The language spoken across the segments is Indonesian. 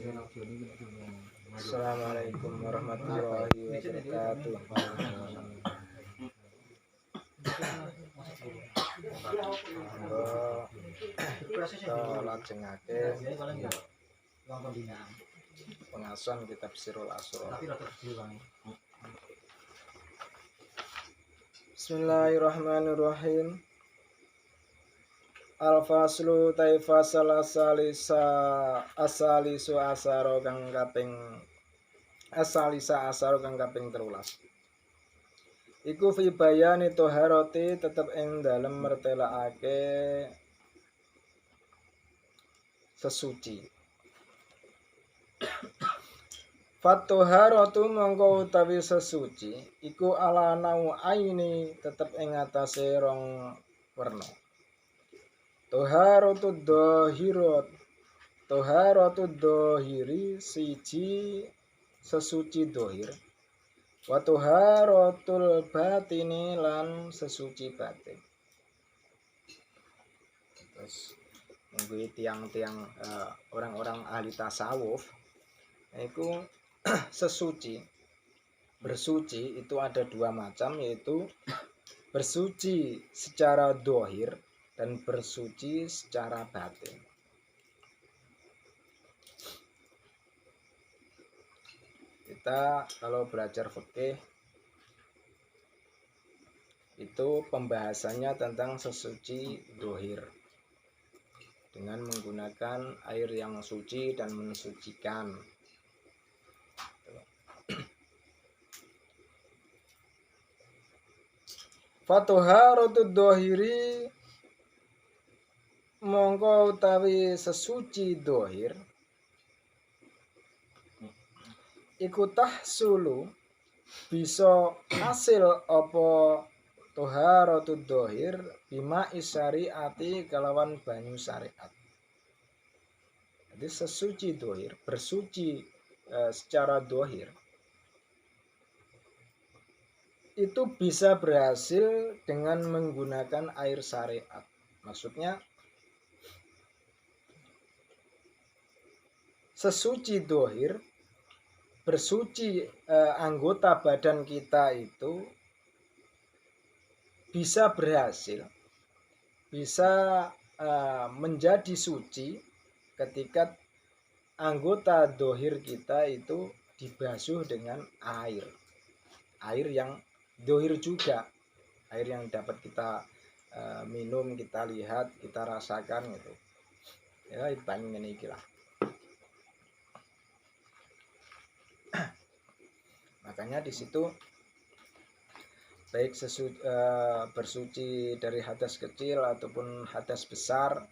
Assalamualaikum warahmatullahi wabarakatuh. Lajengake pengasuhan kitab Sirul Asrar. Bismillahirrahmanirrahim. Al-faslu taifasal asalisu asaro kang kaping asalisa asaro kang kaping 13. Iku fi bayani toharoti tetep ing dalem mertelakake sesuci. Fatoharatu mongko utawi sesuci iku ala nau'aini tetep ing atase rong werna. Toharatud dohiri siji sesuci dohir. Wa toharatul batini lan sesuci batin. Terus mungkin tiang-tiang orang-orang ahli tasawuf itu sesuci, bersuci itu ada dua macam, yaitu bersuci secara dohir dan bersuci secara batin. Kita kalau belajar fikih itu pembahasannya tentang sesuci dohir dengan menggunakan air yang suci dan mensucikan. Fatoharatud dohiri mongko utawi sesuci dohir iku tahsulu bisa hasil apa toharatud dohir bima isyariati kelawan banyu syariat. Jadi sesuci dohir, bersuci secara dohir itu bisa berhasil dengan menggunakan air syariat. Maksudnya sesuci dohir, bersuci anggota badan kita itu bisa berhasil, bisa menjadi suci ketika anggota dohir kita itu dibasuh dengan air yang dohir juga, air yang dapat kita minum, kita lihat, kita rasakan gitu. Ya itu pengen iki lah. Makanya di situ baik bersuci dari hadas kecil ataupun hadas besar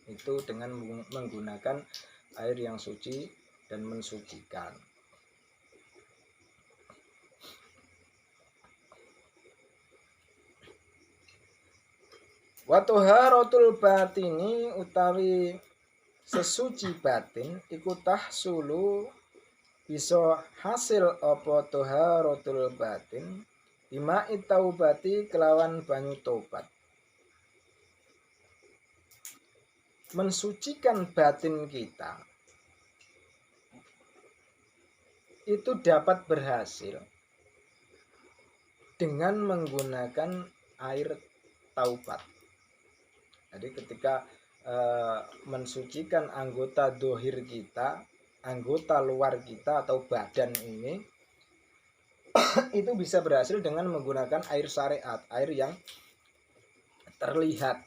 itu dengan menggunakan air yang suci dan mensucikan. Wa toharatul batini utawi sesuci batin iku tahsulu bisa hasil apa toharatul batin bima taubati kelawan banyu tobat. Mensucikan batin kita itu dapat berhasil dengan menggunakan air taubat. Jadi ketika mensucikan anggota dohir kita, anggota luar kita atau badan ini itu bisa berhasil dengan menggunakan air syariat, air yang terlihat,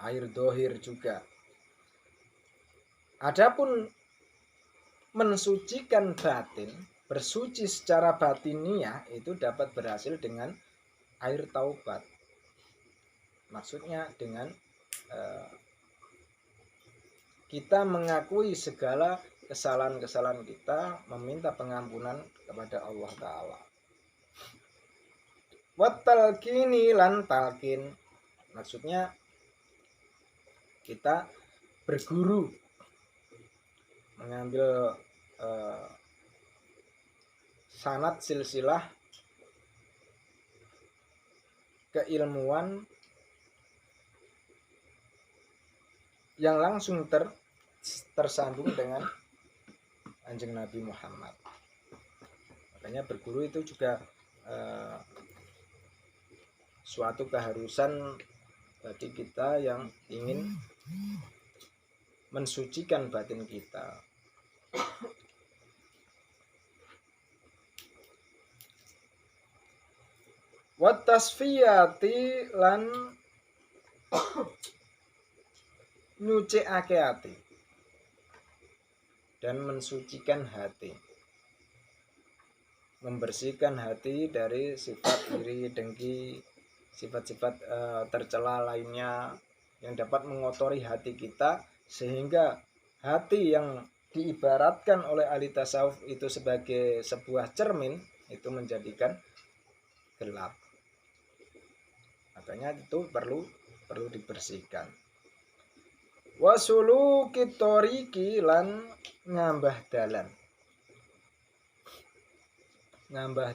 air dohir juga. Adapun mensucikan batin, bersuci secara batiniah itu dapat berhasil dengan air taubat. Maksudnya dengan kita mengakui segala kesalahan-kesalahan kita, meminta pengampunan kepada Allah Ta'ala. Wattalkini lan talkin, maksudnya kita berguru, mengambil sanad silsilah keilmuan yang langsung tersambung dengan Kanjeng Nabi Muhammad. Makanya berguru itu juga suatu keharusan bagi kita yang ingin mensucikan batin kita. Wa tasfiyati lan nyucikake hati dan mensucikan hati, membersihkan hati dari sifat iri, dengki, sifat-sifat tercela lainnya yang dapat mengotori hati kita, sehingga hati yang diibaratkan oleh ahli tasawuf itu sebagai sebuah cermin itu menjadikan gelap. Makanya itu perlu dibersihkan. Wasulu kitoriki lan ngambah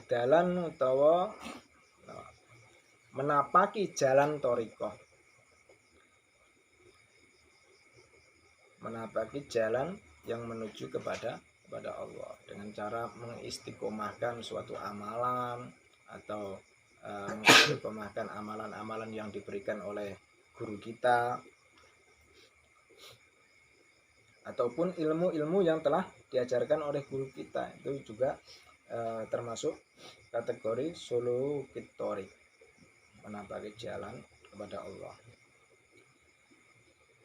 dalan utawa menapaki jalan torikoh, menapaki jalan yang menuju kepada Allah dengan cara mengistiqomahkan suatu amalan atau mengistiqomahkan amalan-amalan yang diberikan oleh guru kita, ataupun ilmu-ilmu yang telah diajarkan oleh guru kita. Itu juga termasuk kategori sulukit thoriq, menapaki jalan kepada Allah.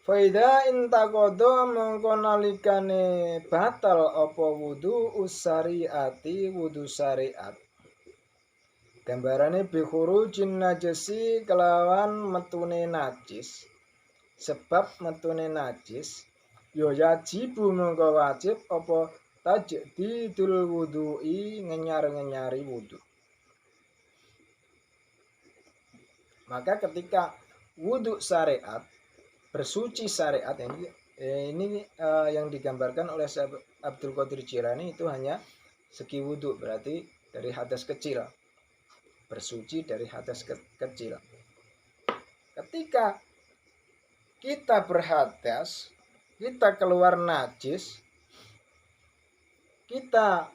Faida intaqadha mongko nalikane batal apa wudu usariati wudu syariat. Gambarane bi khurujin najisi kelawan metune najis. Sebab metune najis ya yajibu mongko wajib apa tajdidul wudu'i, ngenyar-ngenyari wudu. Maka ketika wudu syariat, bersuci syariat, ini yang digambarkan oleh Abdul Qadir Jilani itu hanya segi wudu, berarti dari hadas kecil, bersuci dari hadas kecil. Ketika kita berhadas, kita keluar najis, kita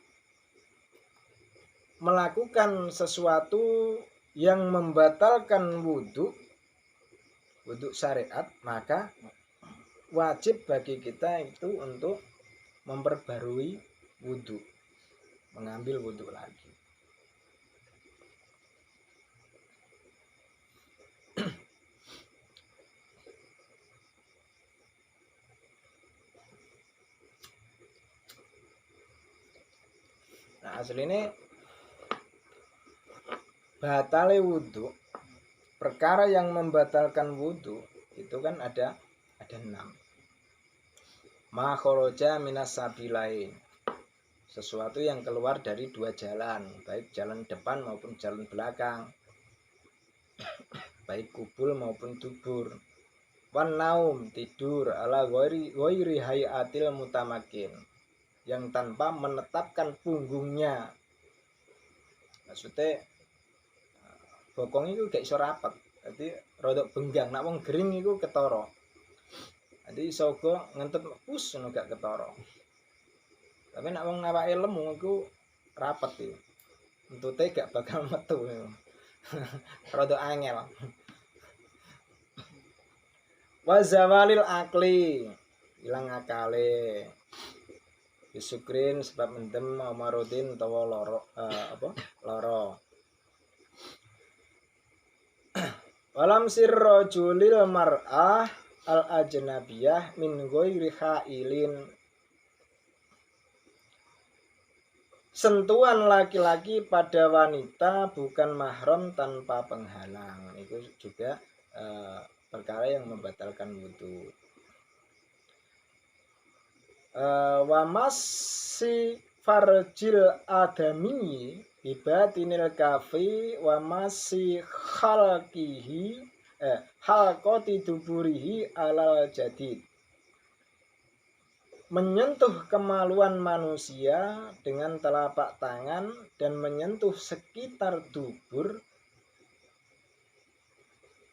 melakukan sesuatu yang membatalkan wudu syariat, maka wajib bagi kita itu untuk memperbarui wudu, mengambil wudu lagi. Nah, aslinya batale wudu, perkara yang membatalkan wudu itu kan ada 6. Ma kharaja minas sabilain, sesuatu yang keluar dari 2 jalan, baik jalan depan maupun jalan belakang, baik kubul maupun dubur. Wan naum, tidur, ala ghairi hayatil mutamakin, yang tanpa menetapkan punggungnya. Maksudnya bokong itu gak iso rapet, jadi rodok benggang, nak wong gering itu ketara. Jadi iso uga ngentut pus ngono gak ketara. Tapi nak wong awake lemu iku rapet iki. Entute gak bakal metu. Rodok angel. Wa zawalil akli, ilang akale. Bisukrin sebab mendem mamarudin utawa lara. Walam sirrajulil mar'ah al ajnabiyah min ghairi khailin, sentuhan laki-laki pada wanita bukan mahram tanpa penghalang. Itu juga perkara yang membatalkan wudu. Wa massi farjil adami bibatinil kafi wa massi khalqihi halqati duburihi alal jadid, menyentuh kemaluan manusia dengan telapak tangan dan menyentuh sekitar dubur,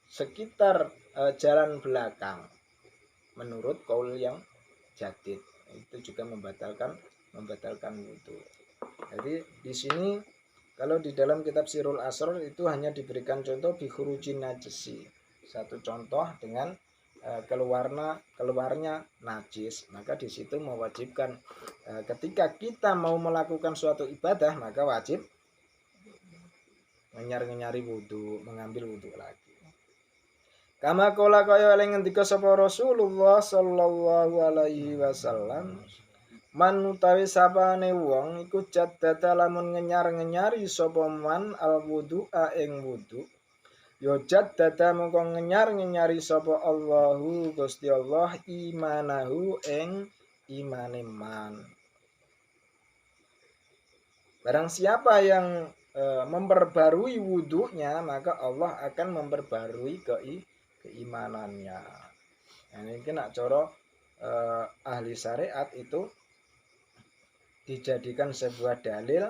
sekitar jalan belakang. menurut qaul yang jadid. Itu juga membatalkan wudu. Jadi di sini kalau di dalam kitab Sirul Asrar itu hanya diberikan contoh bi khurujin najisi. Satu contoh dengan keluarnya najis, maka di situ mewajibkan ketika kita mau melakukan suatu ibadah maka wajib ngenyari wudu, mengambil wudu lagi. Kama kola kaya oleh ngendika sapa Rasulullah sallallahu alaihi wasallam, man utawi sapane wong iku jaddada lamun ngenyar-ngenyari sapa man al wudu'a ing wudu. Ya jaddada mongko ngenyar-ngenyari sapa Allahu Gusti Allah imanahu ing imane man. Barang siapa yang memperbarui wudunya, maka Allah akan memperbarui keimanannya. Nah, ini nak coro ahli syariat itu dijadikan sebuah dalil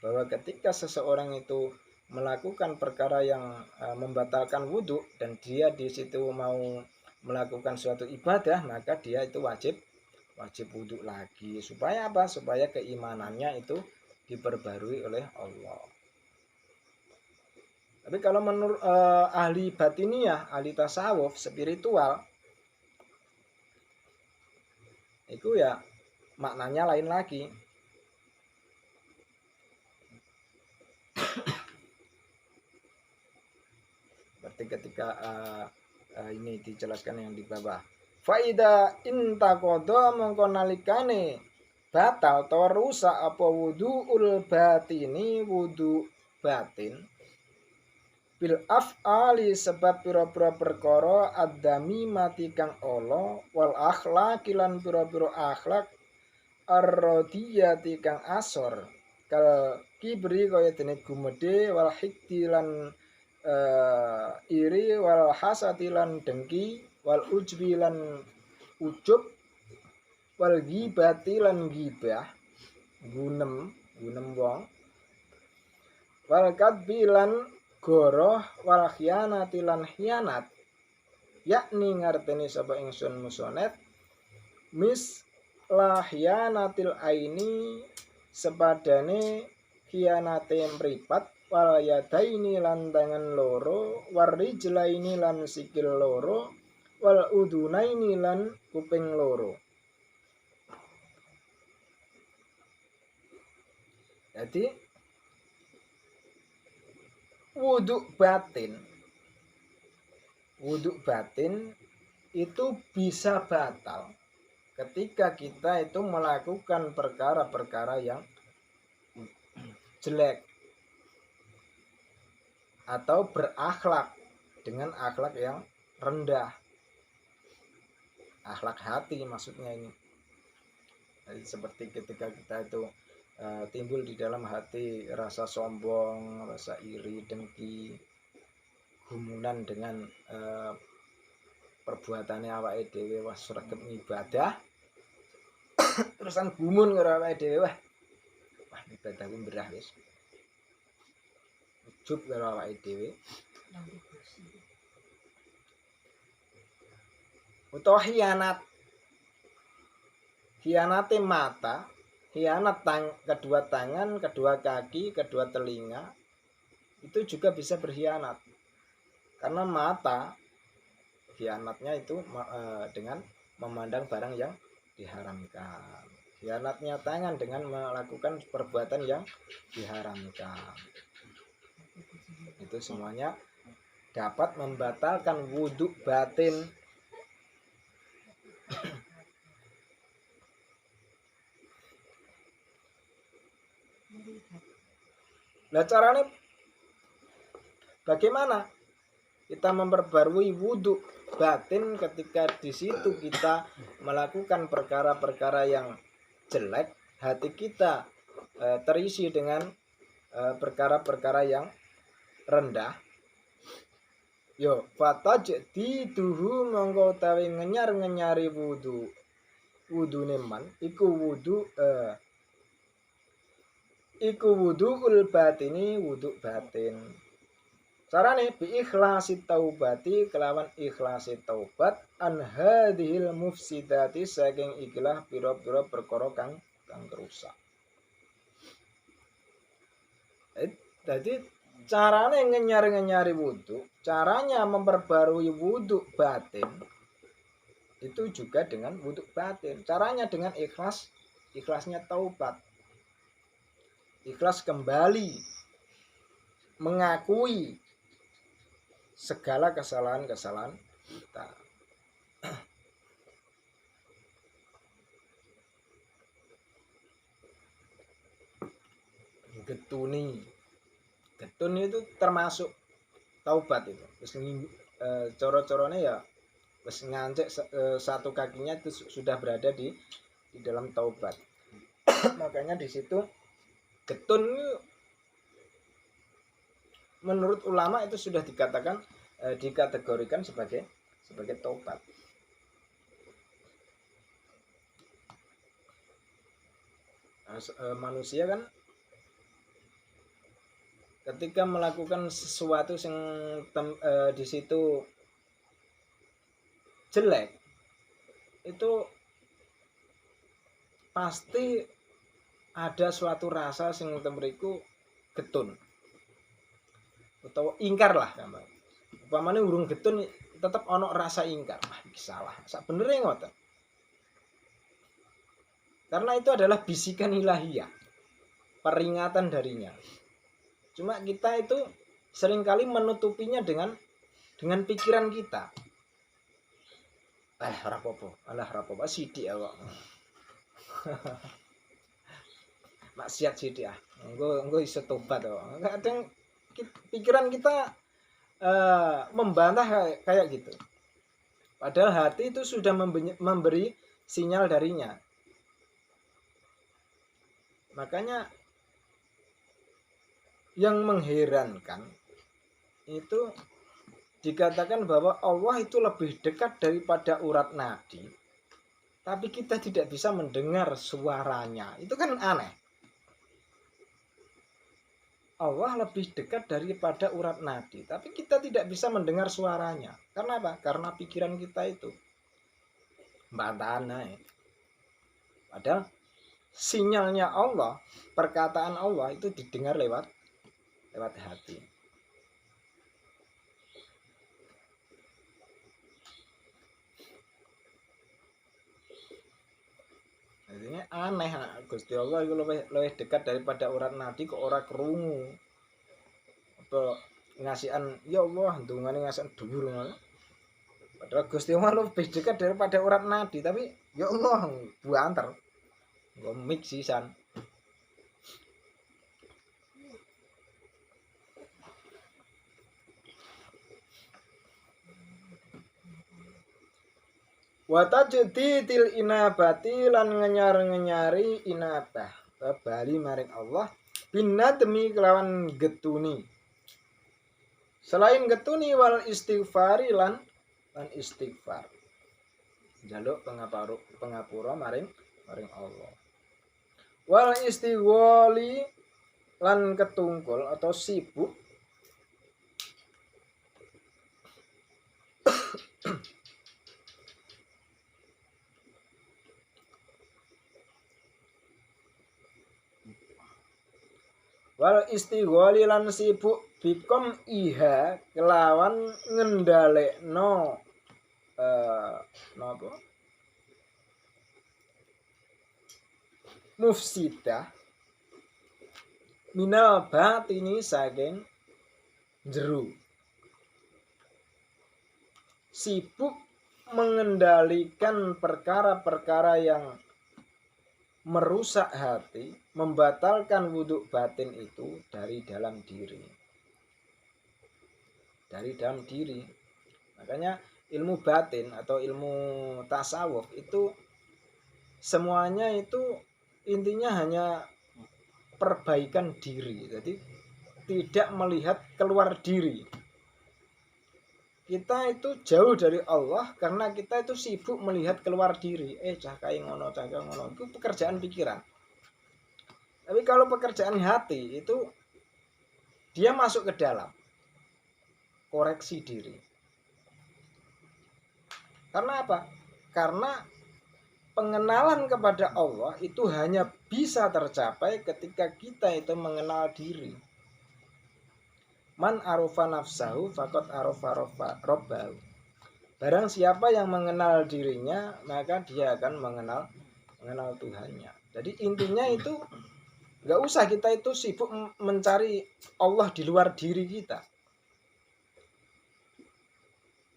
bahwa ketika seseorang itu melakukan perkara yang membatalkan wudhu dan dia di situ mau melakukan suatu ibadah, maka dia itu wajib wudhu lagi. Supaya apa? Supaya keimanannya itu diperbarui oleh Allah. Tapi kalau menurut ahli batiniyah, ahli tasawuf, spiritual, itu ya maknanya lain lagi. Seperti ketika ini dijelaskan yang di bawah. Faida intaqadha mongko nalikane batal atau rusak apa wudu'ul batini, wudu batin, bil af'ali sebab pira-pira perkara adami mati kang ala wal akhlaq lan pira-pira akhlak ar-radiyati kang asor kal kibri kaya dene gumedhe wal hikti lan iri wal hasati lan dengki wal ujbi lan ujub wal ghibati lan ghibah gunem wong wal kadbi lan goroh wal khianati lan khianat, yakni ngarteni sapa ingsun musonet mis la khianatil aini sepadane khianate mripat wal yadaini lan tangan loro war rijlaini lan sikil loro wal udunaini lan kuping loro. Jadi wudhu batin itu bisa batal ketika kita itu melakukan perkara-perkara yang jelek atau berakhlak dengan akhlak yang rendah, akhlak hati maksudnya ini. Jadi seperti ketika kita itu timbul di dalam hati rasa sombong, rasa iri, dengki, gumunan dengan perbuatannya awake dhewe wah sregep ibadah terusan gumun karo awake dhewe wah ibadah ku mberah wis ujub karo awake dhewe utawa khianate mata, khianat kedua tangan, kedua kaki, kedua telinga itu juga bisa berkhianat. Karena mata khianatnya itu dengan memandang barang yang diharamkan. Khianatnya tangan dengan melakukan perbuatan yang diharamkan. Itu semuanya dapat membatalkan wudhu batin. Nah caranya bagaimana kita memperbarui wudhu batin ketika di situ kita melakukan perkara-perkara yang jelek, hati kita terisi dengan perkara-perkara yang rendah. Yo fataj diduhu monggo utawi ngenyar-ngenyari wudune man iku wudhuul batini, wudhu batin. Carane bi ikhlasi taubati kelawan ikhlasi taubat an hadhil mufsidati saking ikilah pira-pira perkara kang rusak. Jadi carane ngenyari wudu, caranya memperbarui wudu batin itu juga dengan wudu batin. Caranya dengan ikhlasnya taubat. Ikhlas kembali mengakui segala kesalahan-kesalahan kita. Getun itu termasuk taubat itu. Terus coro-corone ya wis ngancek satu kakinya itu sudah berada di dalam taubat. Makanya di situ getun menurut ulama itu sudah dikategorikan sebagai taubat. Manusia kan ketika melakukan sesuatu yang di situ jelek itu pasti ada suatu rasa sing temeriku getun atau ingkar lah gambar. Upamane urung getun tetap ono rasa ingkar. Iki salah. Sak benere ngoten. Karena itu adalah bisikan ilahiyah. Peringatan darinya. Cuma kita itu seringkali menutupinya dengan pikiran kita. Alah rapopo sithik ya kok. Maksiat sithik ah. Engko iso tobat kok. Kadang pikiran kita membantah kayak gitu. Padahal hati itu sudah memberi sinyal darinya. Makanya yang mengherankan itu dikatakan bahwa Allah itu lebih dekat daripada urat nadi, tapi kita tidak bisa mendengar suaranya. Itu kan aneh. Allah lebih dekat daripada urat nadi, tapi kita tidak bisa mendengar suaranya. Karena apa? Karena pikiran kita itu bantahan. Padahal sinyalnya Allah, perkataan Allah itu didengar lewat hati. Ini aneh, Gusti Allah itu lebih dekat daripada urat nadi kok ora krungu. Apa ngasihan ya Allah ndungane ngasihan dhuwur ngono. Padahal Gusti Allah lebih dekat daripada urat nadi, tapi ya Allah buanter. Nggo mik sisan. Watajditil inabati lan ngenyari inabah bali maring Allah binadmi kelawan getuni. Selain getuni wal istighfari lan istighfar. Jaluk pengapura maring Allah. Wal istighwali lan ketungkul atau sibuk wal istighwali lan sibuk bikom iha kelawan ngendalekno napa mufsidah minal batini saking jero. Sibuk mengendalikan perkara-perkara yang merusak hati, membatalkan wudhu batin itu dari dalam diri. Makanya ilmu batin atau ilmu tasawuf itu semuanya itu intinya hanya perbaikan diri. Jadi tidak melihat keluar diri. Kita itu jauh dari Allah karena kita itu sibuk melihat keluar diri. Cah ngono. Itu pekerjaan pikiran. Tapi kalau pekerjaan hati itu dia masuk ke dalam. koreksi diri. Karena apa? Karena pengenalan kepada Allah itu hanya bisa tercapai ketika kita itu mengenal diri. Man arofa nafsahu faqad arofa robbahu. Barang siapa yang mengenal dirinya, maka dia akan mengenal Tuhannya. Jadi intinya itu nggak usah kita itu sibuk mencari Allah di luar diri kita.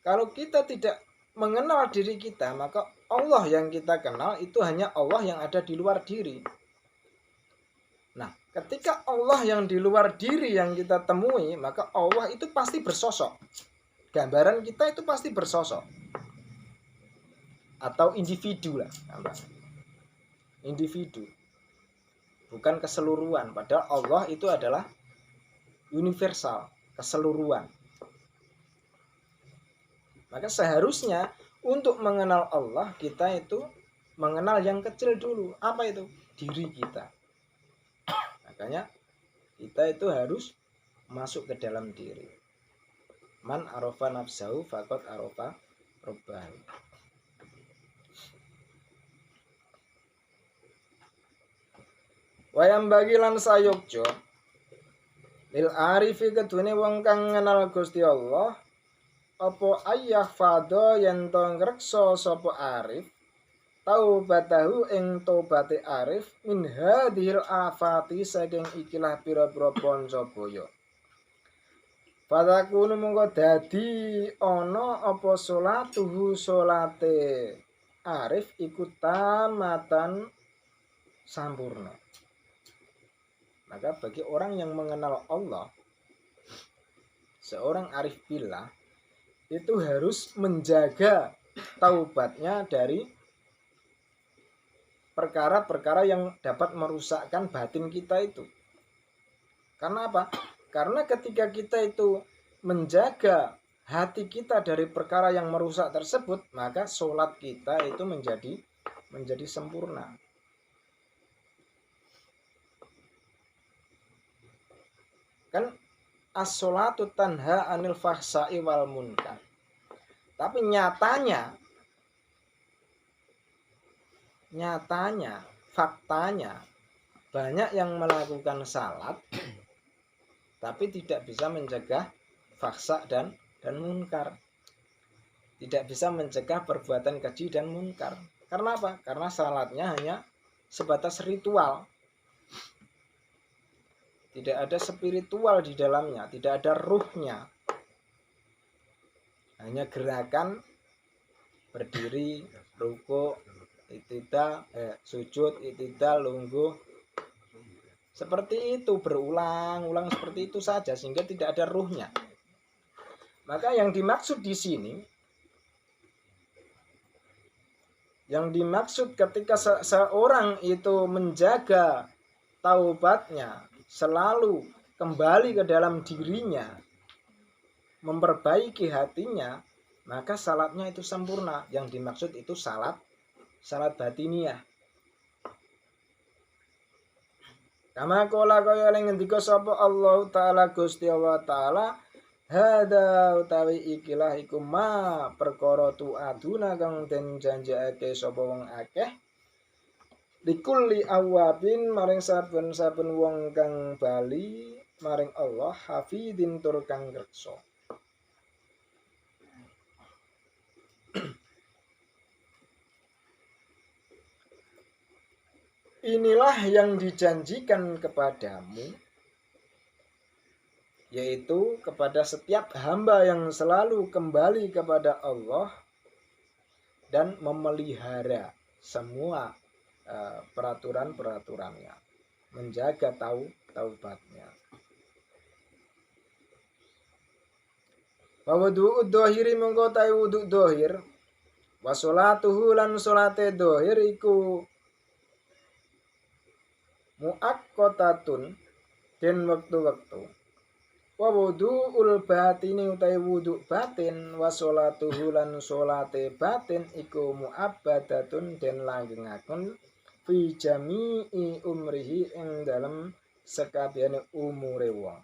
Kalau kita tidak mengenal diri kita, maka Allah yang kita kenal itu hanya Allah yang ada di luar diri. Nah, ketika Allah yang di luar diri yang kita temui, maka Allah itu pasti bersosok. Gambaran kita itu pasti bersosok. Atau individu lah. Individu. Bukan keseluruhan. Padahal Allah itu adalah universal, keseluruhan. Maka seharusnya untuk mengenal Allah, kita itu mengenal yang kecil dulu. Apa itu? Diri kita. Makanya kita itu harus masuk ke dalam diri. Man arofa nafsahu faqad arofa robbahu. Wayam bagi lan sayukjo lil arifi kedune wong kang ngenal Gusti Allah apa ayah fado yen to ngreksa sapa arif taubatahu ing tobaté arif min hadhil afati saking ikilah pira-pira panca baya. Padakunu mongko dadi ana apa salatuhu salate arif iku tamatan sampurna. Maka bagi orang yang mengenal Allah, seorang arif billah itu harus menjaga taubatnya dari perkara-perkara yang dapat merusakkan batin kita itu. Karena apa? Karena ketika kita itu menjaga hati kita dari perkara yang merusak tersebut, maka sholat kita itu menjadi sempurna. Kan as-sholatu tanha anil fahsai wal munkar. Tapi nyatanya, faktanya banyak yang melakukan salat tapi tidak bisa mencegah fahsa dan munkar. Tidak bisa mencegah perbuatan keji dan munkar. Karena apa? Karena salatnya hanya sebatas ritual. Tidak ada spiritual di dalamnya, tidak ada ruhnya. Hanya gerakan berdiri, ruku, itidal, sujud, itidal, lungguh. Seperti itu berulang-ulang seperti itu saja sehingga tidak ada ruhnya. Maka yang dimaksud di sini, yang dimaksud ketika seorang itu menjaga taubatnya, selalu kembali ke dalam dirinya, memperbaiki hatinya, maka salatnya itu sempurna. Yang dimaksud itu salat batiniyah. Kama qala kaya ngendika sapa Allah taala Gusti Allah taala, hada utawi ikilah iku ma perkara tuaduna kang den janjekake sapa wong akeh likulli awabin maring saben-saben wong kang bali maring Allah hafidin tur kang ngreksa. Inilah yang dijanjikan kepadamu, yaitu kepada setiap hamba yang selalu kembali kepada Allah dan memelihara semua peraturan-peraturannya, menjaga taubatnya. Wa wudu'ud dhahiri mengko ta wudu dhahir wa sholatuhu lan sholate dhahir iku muaqqatatun den wektu-wektu. Wa wudu'ul batini utawi wudu batin wa sholatuhu lan sholate batin iku muabbadatun den langgengaken fi jami'i umrihi ing dalem sekabehane umure wong.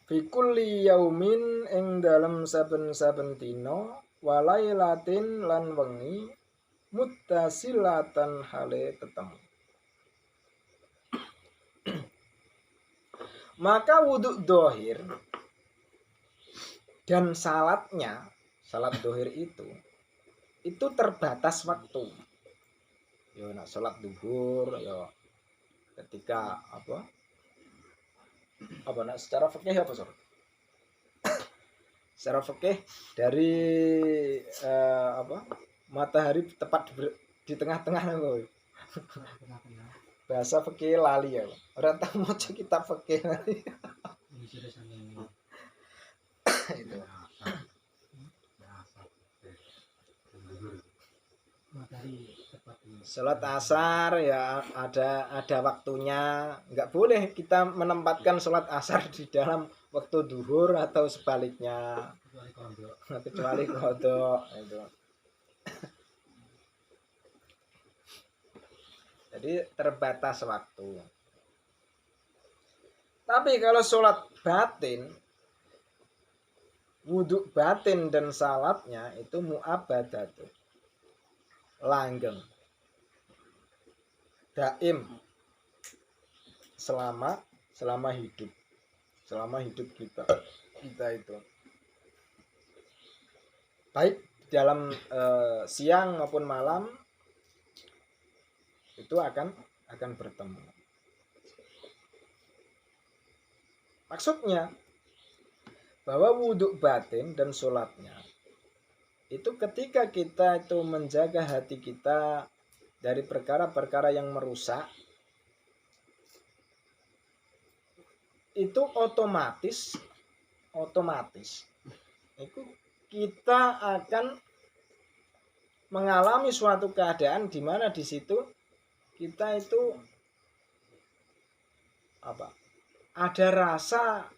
fi kulli yaumin ing dalem saben-saben dina walailatin lan wengi muttasilatan hale ketemu. Maka wudhu dohir dan salatnya, salat dohir itu terbatas waktu. Yo nak salat duhur, yo ketika apa nak secara fikih apa Sur? Secara fikih dari matahari tepat di tengah-tengah apa? Bahasa fikih lali ya. Ora tau maca kitab fikih. Itu. Salat asar ya ada waktunya, nggak boleh kita menempatkan salat asar di dalam waktu duhur atau sebaliknya, kecuali kodok itu. Jadi terbatas waktu. Tapi kalau salat batin, wudhu batin dan salatnya itu mu'abadatun, langgeng, daim, selama hidup kita itu baik dalam siang maupun malam itu akan bertemu. Maksudnya bahwa wudhu batin dan sholatnya itu ketika kita itu menjaga hati kita dari perkara-perkara yang merusak, itu otomatis itu kita akan mengalami suatu keadaan di mana di situ kita itu ada rasa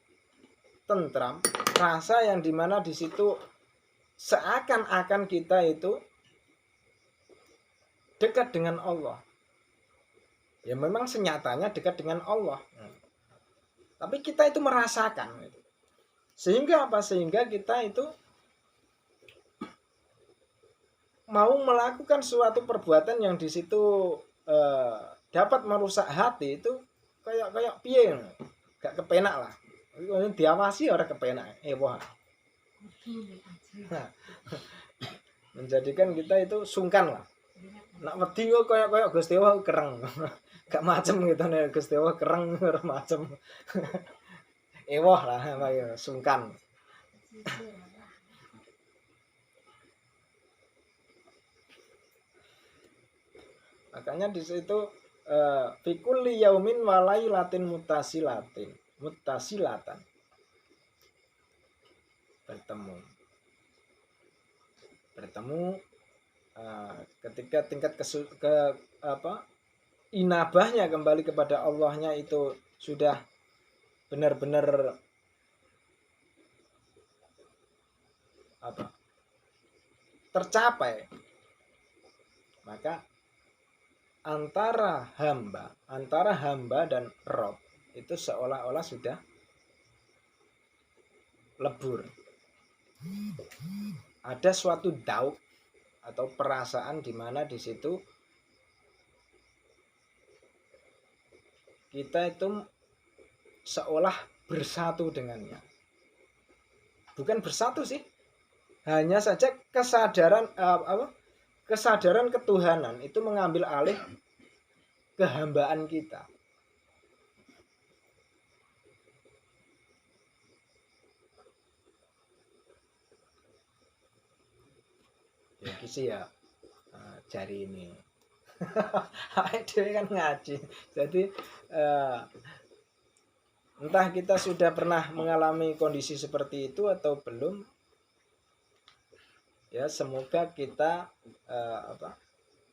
tentram, rasa yang dimana di situ seakan-akan kita itu dekat dengan Allah. Ya memang senyatanya dekat dengan Allah. Tapi kita itu merasakan. Sehingga apa? Sehingga kita itu mau melakukan suatu perbuatan yang di situ dapat merusak hati itu kayak piye, gak kepenak lah. Diawasi orang kepenak. Wah. Nah, menjadikan kita itu sungkan lah. Nak wedi kok kayak Gusti Allah kereng. Gak macem gitu nih Gusti Allah kereng ora macem. Ewoh lah kayak sungkan. Makanya di situ fikul yaumin walailatin muttasilatan bertemu ketika tingkat inabahnya kembali kepada Allahnya itu sudah benar-benar tercapai, maka antara hamba dan Rob itu seolah-olah sudah lebur. Ada suatu dauk atau perasaan di mana di situ kita itu seolah bersatu dengannya. Bukan bersatu sih, hanya saja kesadaran ketuhanan itu mengambil alih kehambaan kita. Ya kisi ya jari ini. Dia kan ngaji. Jadi entah kita sudah pernah mengalami kondisi seperti itu atau belum. Ya semoga kita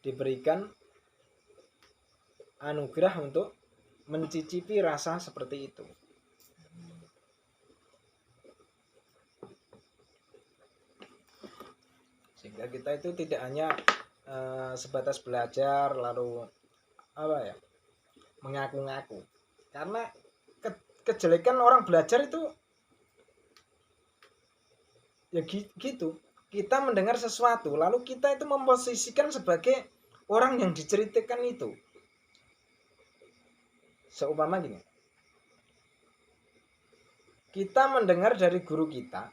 diberikan anugerah untuk mencicipi rasa seperti itu. Sehingga kita itu tidak hanya sebatas belajar lalu mengaku-ngaku. Karena kejelekan orang belajar itu Ya gitu. Kita mendengar sesuatu, lalu kita itu memposisikan sebagai orang yang diceritakan itu. Seumpama gini, kita mendengar dari guru kita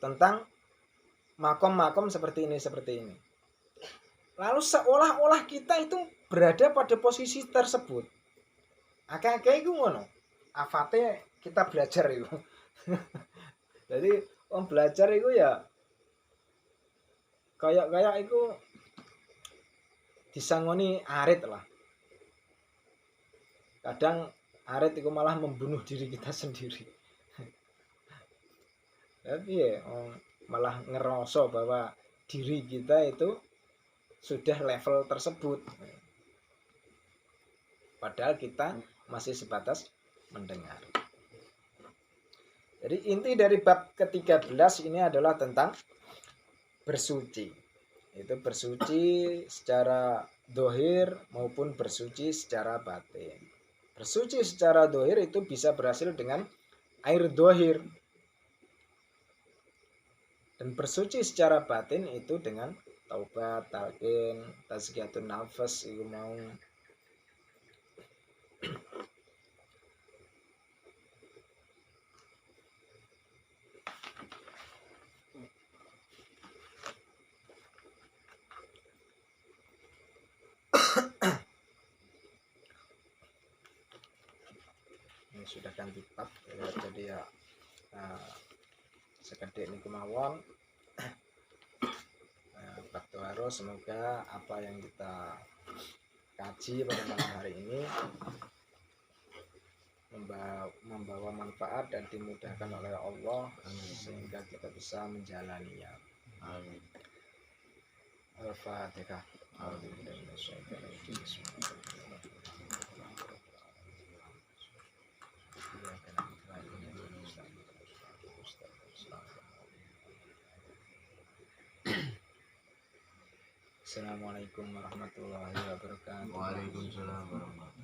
tentang makom-makom seperti ini, seperti ini. Lalu seolah-olah kita itu berada pada posisi tersebut. Akeh-akeh itu ngono. Afate kita belajar itu. Jadi om belajar itu ya kayak itu disangoni arit lah. Kadang arit itu malah membunuh diri kita sendiri. Tapi ya malah ngerasa bahwa diri kita itu sudah level tersebut. Padahal kita masih sebatas mendengar. Jadi inti dari bab ke-13 ini adalah tentang bersuci. Itu bersuci secara dohir maupun bersuci secara batin. Bersuci secara dohir itu bisa berhasil dengan air dohir. Dan bersuci secara batin itu dengan taubat, talqin, tazkiyatun nafas, itu mau ini sudah ganti bab ya, jadi ya sekedek ini kemauan bab Toharo. Semoga apa yang kita kaji pada malam hari ini membawa manfaat dan dimudahkan oleh Allah. Amin. Sehingga kita bisa menjalaninya. Amin. Al-Fatihah. Assalamualaikum warahmatullahi wabarakatuh. Waalaikumsalam warahmatullahi wabarakatuh.